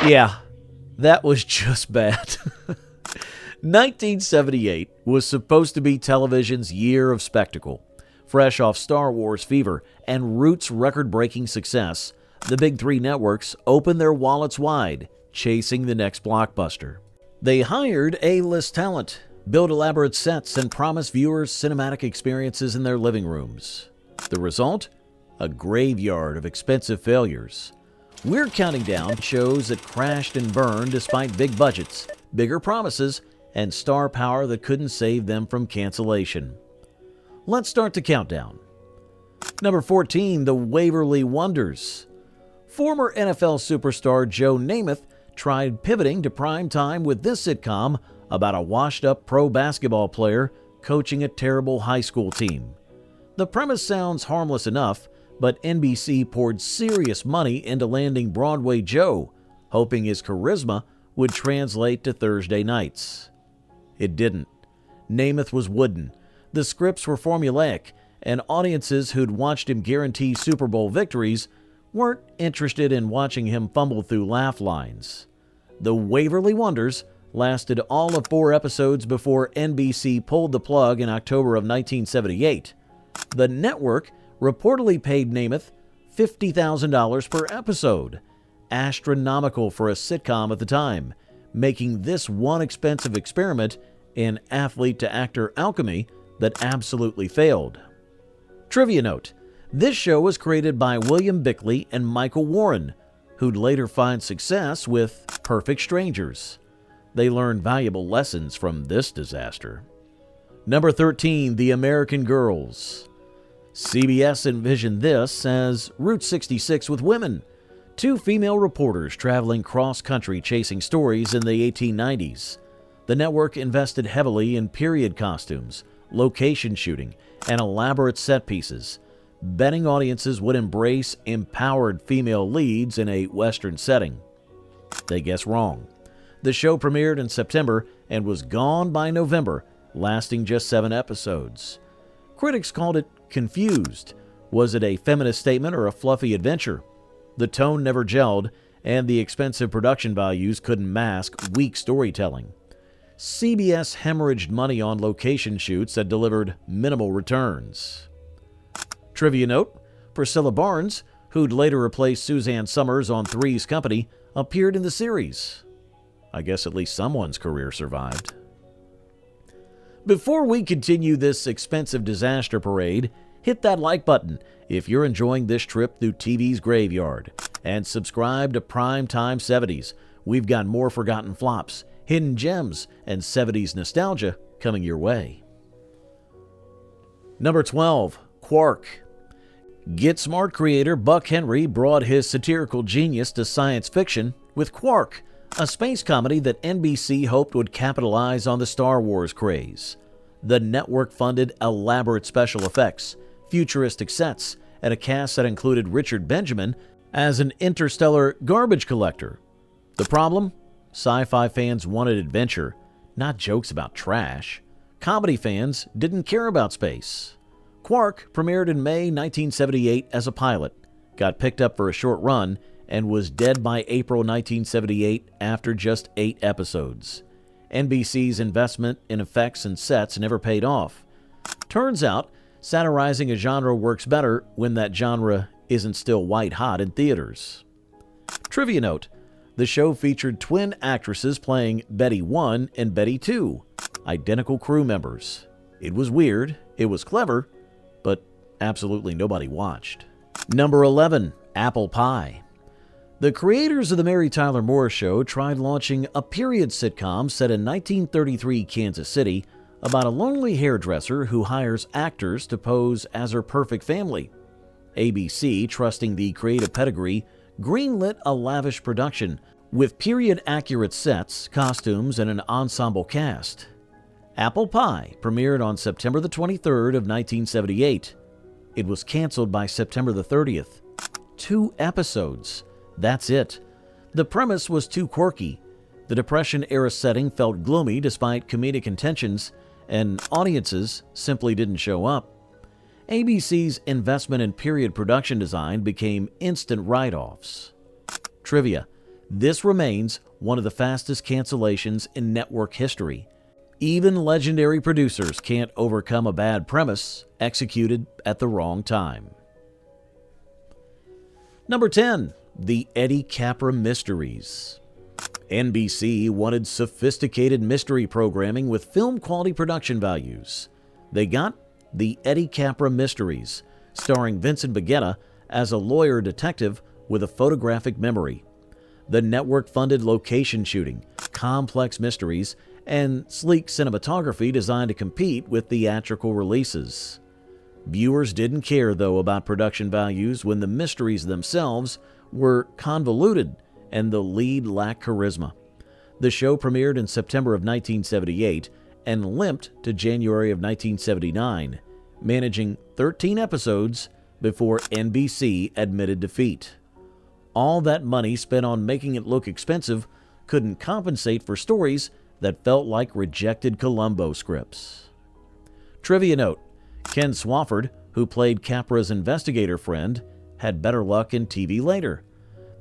Yeah, that was just bad. 1978 was supposed to be television's year of spectacle. Fresh off Star Wars fever and Roots' record-breaking success, the big three networks opened their wallets wide, chasing the next blockbuster. They hired A-list talent, built elaborate sets, and promised viewers cinematic experiences in their living rooms. The result? A graveyard of expensive failures. We're counting down shows that crashed and burned despite big budgets, bigger promises, and star power that couldn't save them from cancellation. Let's start the countdown. Number 14, The Waverly Wonders. Former NFL superstar Joe Namath tried pivoting to prime time with this sitcom about a washed-up pro basketball player coaching a terrible high school team. The premise sounds harmless enough, but NBC poured serious money into landing Broadway Joe, hoping his charisma would translate to Thursday nights. It didn't. Namath was wooden. The scripts were formulaic, and audiences who'd watched him guarantee Super Bowl victories weren't interested in watching him fumble through laugh lines. The Waverly Wonders lasted all of 4 episodes before NBC pulled the plug in October of 1978. The network reportedly paid Namath $50,000 per episode, astronomical for a sitcom at the time, making this one expensive experiment in athlete-to-actor alchemy that absolutely failed. Trivia note: this show was created by William Bickley and Michael Warren, who'd later find success with Perfect Strangers. They learned valuable lessons from this disaster. Number 13, The American Girls. CBS envisioned this as Route 66 with women. 2 female reporters traveling cross-country chasing stories in the 1890s. The network invested heavily in period costumes, location shooting, and elaborate set pieces, betting audiences would embrace empowered female leads in a Western setting. They guessed wrong. The show premiered in September and was gone by November, lasting just 7 episodes. Critics called it confused. Was it a feminist statement or a fluffy adventure? The tone never gelled, and the expensive production values couldn't mask weak storytelling. CBS hemorrhaged money on location shoots that delivered minimal returns. Trivia note: Priscilla Barnes, who'd later replaced Suzanne Summers on Three's Company, appeared in the series. I guess at least someone's career survived. Before we continue this expensive disaster parade, hit that like button if you're enjoying this trip through TV's graveyard, and subscribe to Primetime 70s. We've got more forgotten flops, hidden gems, and 70s nostalgia coming your way. Number 12, Quark. Get Smart creator Buck Henry brought his satirical genius to science fiction with Quark, a space comedy that NBC hoped would capitalize on the Star Wars craze. The network funded elaborate special effects, futuristic sets, and a cast that included Richard Benjamin as an interstellar garbage collector. The problem? Sci-fi fans wanted adventure, not jokes about trash. Comedy fans didn't care about space. Quark premiered in May 1978 as a pilot, got picked up for a short run, and was dead by April 1978 after just 8 episodes. NBC's investment in effects and sets never paid off. Turns out, satirizing a genre works better when that genre isn't still white-hot in theaters. Trivia note: the show featured twin actresses playing Betty 1 and Betty 2, identical crew members. It was weird, it was clever, but absolutely nobody watched. Number 11, Apple Pie. The creators of The Mary Tyler Moore Show tried launching a period sitcom set in 1933 Kansas City about a lonely hairdresser who hires actors to pose as her perfect family. ABC, trusting the creative pedigree, greenlit a lavish production with period-accurate sets, costumes, and an ensemble cast. Apple Pie premiered on September the 23rd of 1978. It was canceled by September the 30th. 2 episodes. That's it. The premise was too quirky. The Depression-era setting felt gloomy despite comedic intentions, and audiences simply didn't show up. ABC's investment in period production design became instant write-offs. Trivia: this remains one of the fastest cancellations in network history. Even legendary producers can't overcome a bad premise executed at the wrong time. Number 10. The Eddie Capra Mysteries. NBC wanted sophisticated mystery programming with film-quality production values. They got The Eddie Capra Mysteries, starring Vincent Baghetta as a lawyer detective with a photographic memory. The network funded location shooting, complex mysteries, and sleek cinematography designed to compete with theatrical releases. Viewers didn't care, though, about production values when the mysteries themselves were convoluted and the lead lacked charisma. The show premiered in September of 1978 and limped to January of 1979, managing 13 episodes before NBC admitted defeat. All that money spent on making it look expensive couldn't compensate for stories that felt like rejected Columbo scripts. Trivia note: Ken Swofford, who played Capra's investigator friend, had better luck in TV later.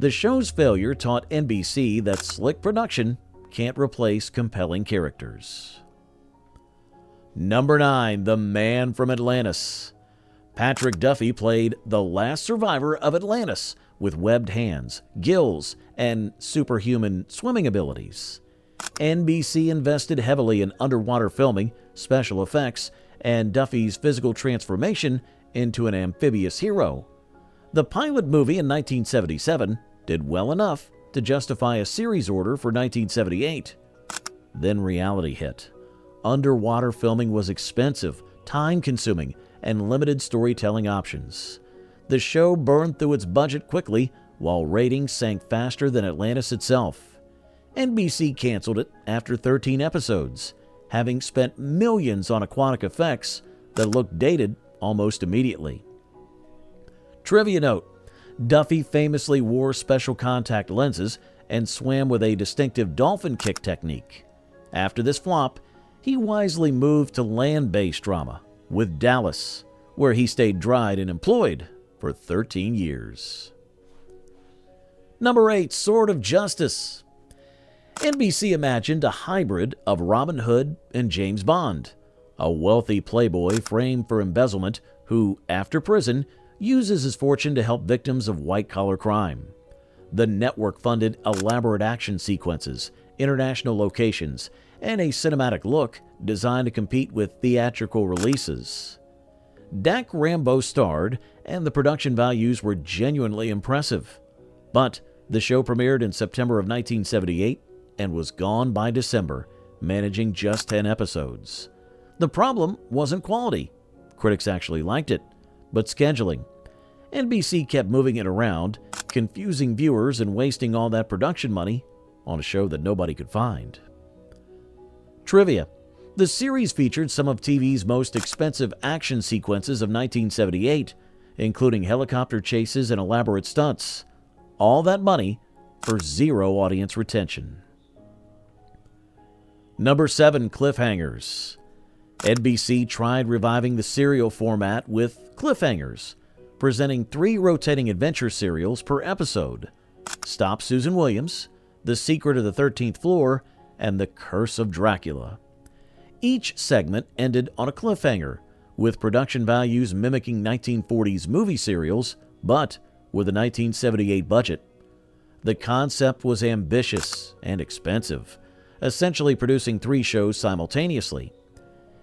The show's failure taught NBC that slick production can't replace compelling characters. Number 9. The Man from Atlantis. Patrick Duffy played the last survivor of Atlantis with webbed hands, gills, and superhuman swimming abilities. NBC invested heavily in underwater filming, special effects, and Duffy's physical transformation into an amphibious hero. The pilot movie in 1977 did well enough to justify a series order for 1978. Then reality hit. Underwater filming was expensive, time-consuming, and limited storytelling options. The show burned through its budget quickly, while ratings sank faster than Atlantis itself. NBC canceled it after 13 episodes, having spent millions on aquatic effects that looked dated almost immediately. Trivia note: Duffy famously wore special contact lenses and swam with a distinctive dolphin kick technique. After this flop, he wisely moved to land-based drama with Dallas, where he stayed dried and employed for 13 years. Number 8. Sword of Justice. NBC imagined a hybrid of Robin Hood and James Bond, a wealthy playboy framed for embezzlement who, after prison, uses his fortune to help victims of white-collar crime. The network funded elaborate action sequences, international locations, and a cinematic look designed to compete with theatrical releases. Dak Rambo starred, and the production values were genuinely impressive. But the show premiered in September of 1978 and was gone by December, managing just 10 episodes. The problem wasn't quality. Critics actually liked it, but scheduling. NBC kept moving it around, confusing viewers and wasting all that production money on a show that nobody could find. Trivia: the series featured some of TV's most expensive action sequences of 1978, including helicopter chases and elaborate stunts. All that money for zero audience retention. Number 7. Cliffhangers. NBC tried reviving the serial format with Cliffhangers, presenting 3 rotating adventure serials per episode: Stop Susan Williams, The Secret of the 13th Floor, and The Curse of Dracula. Each segment ended on a cliffhanger, with production values mimicking 1940s movie serials, but with a 1978 budget. The concept was ambitious and expensive, essentially producing 3 shows simultaneously.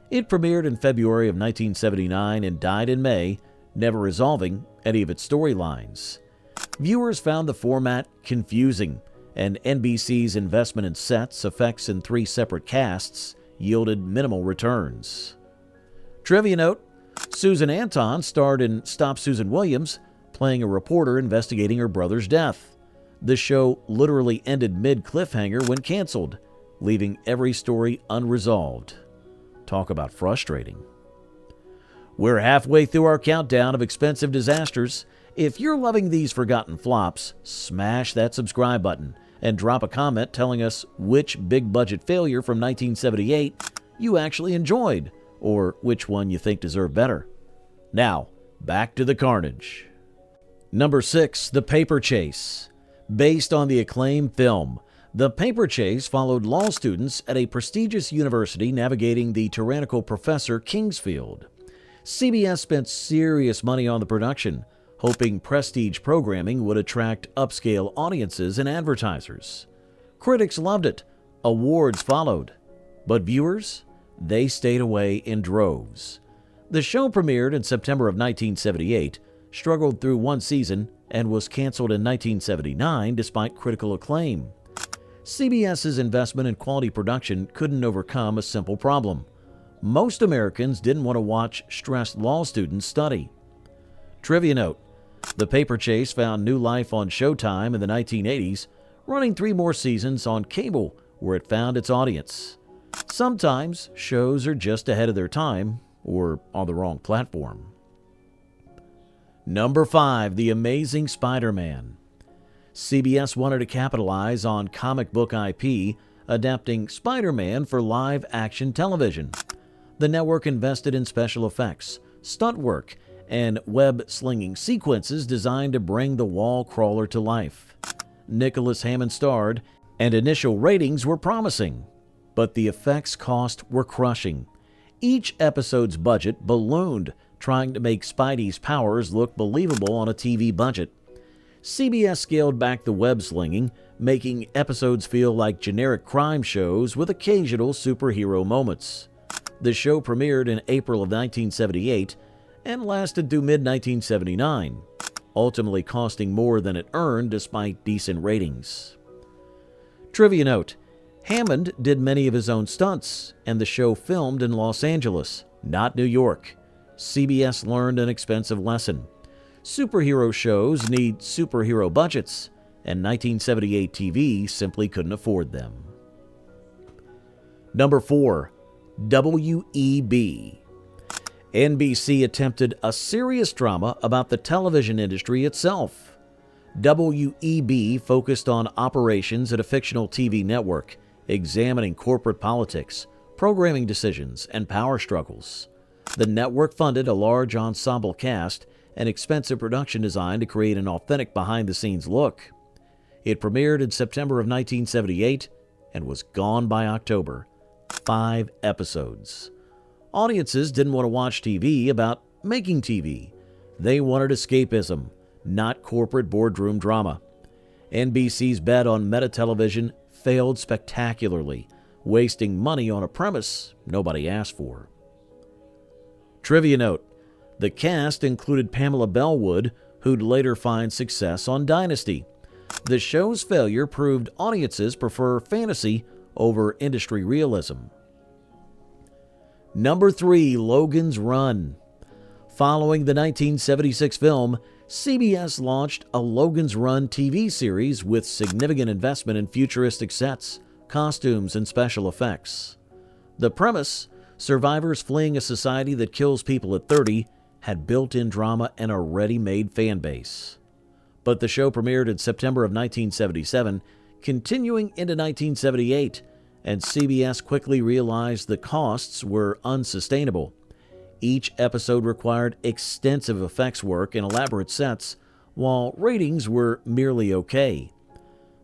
It premiered in February of 1979 and died in May, never resolving any of its storylines. Viewers found the format confusing, and NBC's investment in sets, effects, and 3 separate casts yielded minimal returns. Trivia note: Susan Anton starred in Stop Susan Williams, playing a reporter investigating her brother's death. The show literally ended mid-cliffhanger when canceled, leaving every story unresolved. Talk about frustrating. We're halfway through our countdown of expensive disasters. If you're loving these forgotten flops, smash that subscribe button and drop a comment telling us which big-budget failure from 1978 you actually enjoyed, or which one you think deserved better. Now, back to the carnage. Number 6, The Paper Chase. Based on the acclaimed film, The Paper Chase followed law students at a prestigious university navigating the tyrannical Professor Kingsfield. CBS spent serious money on the production, hoping prestige programming would attract upscale audiences and advertisers. Critics loved it. Awards followed. But viewers? They stayed away in droves. The show premiered in September of 1978, struggled through one season, and was canceled in 1979 despite critical acclaim. CBS's investment in quality production couldn't overcome a simple problem. Most Americans didn't want to watch stressed law students study. Trivia note: The Paper Chase found new life on Showtime in the 1980s, running 3 more seasons on cable, where it found its audience. Sometimes shows are just ahead of their time or on the wrong platform. Number 5, The Amazing Spider-Man. CBS wanted to capitalize on comic book IP, adapting Spider-Man for live-action television. The network invested in special effects, stunt work, and web-slinging sequences designed to bring the wall crawler to life. Nicholas Hammond starred, and initial ratings were promising, but the effects costs were crushing. Each episode's budget ballooned, trying to make Spidey's powers look believable on a TV budget. CBS scaled back the web-slinging, making episodes feel like generic crime shows with occasional superhero moments. The show premiered in April of 1978 and lasted through mid-1979, ultimately costing more than it earned despite decent ratings. Trivia note: Hammond did many of his own stunts, and the show filmed in Los Angeles, not New York. CBS learned an expensive lesson. Superhero shows need superhero budgets, and 1978 TV simply couldn't afford them. Number 4, W.E.B. NBC attempted a serious drama about the television industry itself. W.E.B. focused on operations at a fictional TV network, examining corporate politics, programming decisions, and power struggles. The network funded a large ensemble cast and expensive production design to create an authentic behind-the-scenes look. It premiered in September of 1978 and was gone by October. 5 episodes. Audiences didn't want to watch TV about making TV. They wanted escapism, not corporate boardroom drama. NBC's bet on meta-television failed spectacularly, wasting money on a premise nobody asked for. Trivia note: the cast included Pamela Bellwood, who'd later find success on Dynasty. The show's failure proved audiences prefer fantasy over industry realism. Number 3, Logan's Run. Following the 1976 film, CBS launched a Logan's Run TV series with significant investment in futuristic sets, costumes, and special effects. The premise: survivors fleeing a society that kills people at 30, had built-in drama and a ready-made fan base. But the show premiered in September of 1977, continuing into 1978, and CBS quickly realized the costs were unsustainable. Each episode required extensive effects work and elaborate sets, while ratings were merely okay.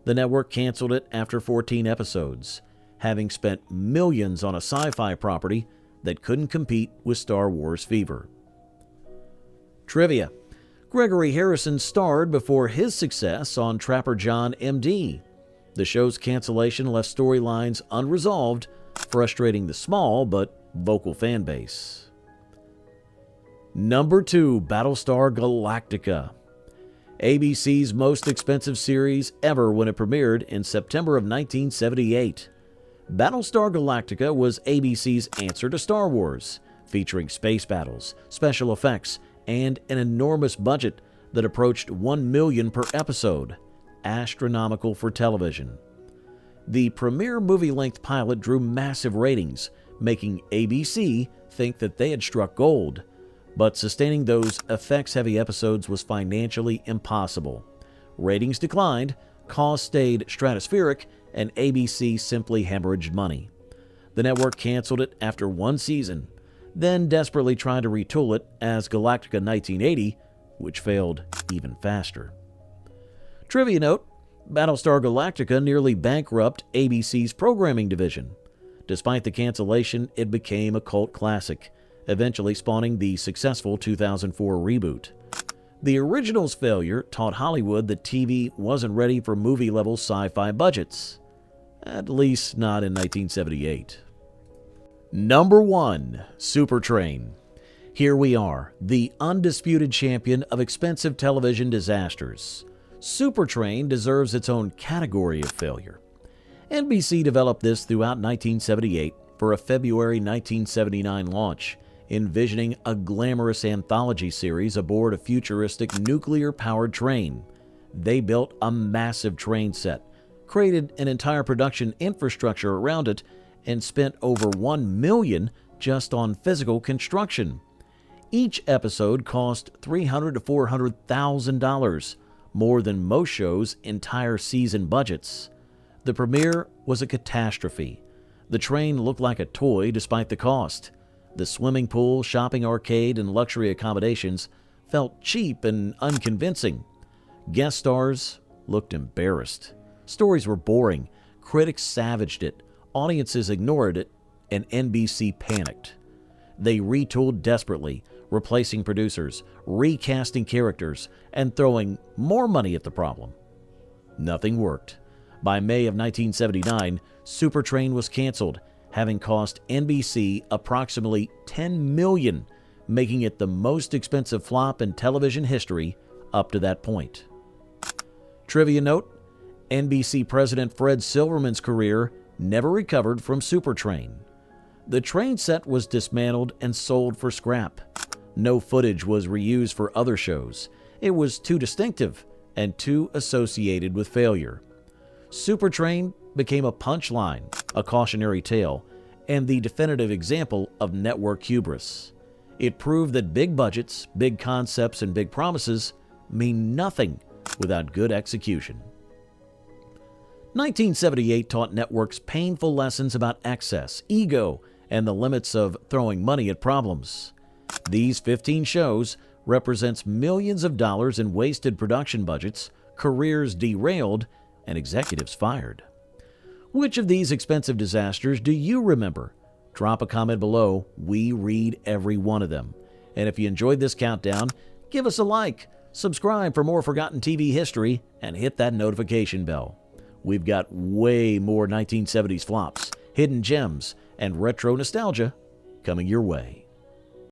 The network canceled it after 14 episodes, having spent millions on a sci-fi property that couldn't compete with Star Wars fever. Trivia: Gregory Harrison starred before his success on Trapper John M.D. The show's cancellation left storylines unresolved, frustrating the small but vocal fan base. Number 2, Battlestar Galactica. ABC's most expensive series ever when it premiered in September of 1978. Battlestar Galactica was ABC's answer to Star Wars, featuring space battles, special effects, and an enormous budget that approached $1 million per episode, astronomical for television. The premiere movie-length pilot drew massive ratings, making ABC think that they had struck gold. But sustaining those effects-heavy episodes was financially impossible. Ratings declined, costs stayed stratospheric, and ABC simply hemorrhaged money. The network canceled it after 1 season. then desperately tried to retool it as Galactica 1980, which failed even faster. Trivia note: Battlestar Galactica nearly bankrupted ABC's programming division. Despite the cancellation, it became a cult classic, eventually spawning the successful 2004 reboot. The original's failure taught Hollywood that TV wasn't ready for movie-level sci-fi budgets. At least not in 1978. Number 1. Supertrain. Here we are, the undisputed champion of expensive television disasters. Supertrain deserves its own category of failure. NBC developed this throughout 1978 for a February 1979 launch, envisioning a glamorous anthology series aboard a futuristic nuclear-powered train. They built a massive train set, created an entire production infrastructure around it, and spent over $1 million just on physical construction. Each episode cost $300,000 to $400,000, more than most shows' entire season budgets. The premiere was a catastrophe. The train looked like a toy despite the cost. The swimming pool, shopping arcade, and luxury accommodations felt cheap and unconvincing. Guest stars looked embarrassed. Stories were boring. Critics savaged it. Audiences ignored it, and NBC panicked. They retooled desperately, replacing producers, recasting characters, and throwing more money at the problem. Nothing worked. By May of 1979, Supertrain was canceled, having cost NBC approximately $10 million, making it the most expensive flop in television history up to that point. Trivia note: NBC President Fred Silverman's career never recovered from Supertrain. The train set was dismantled and sold for scrap. No footage was reused for other shows. It was too distinctive and too associated with failure. Supertrain became a punchline, a cautionary tale, and the definitive example of network hubris. It proved that big budgets, big concepts, and big promises mean nothing without good execution. 1978 taught networks painful lessons about excess, ego, and the limits of throwing money at problems. These 15 shows represents millions of dollars in wasted production budgets, careers derailed, and executives fired. Which of these expensive disasters do you remember? Drop a comment below. We read every one of them. And if you enjoyed this countdown, give us a like, subscribe for more forgotten TV history, and hit that notification bell. We've got way more 1970s flops, hidden gems, and retro nostalgia coming your way.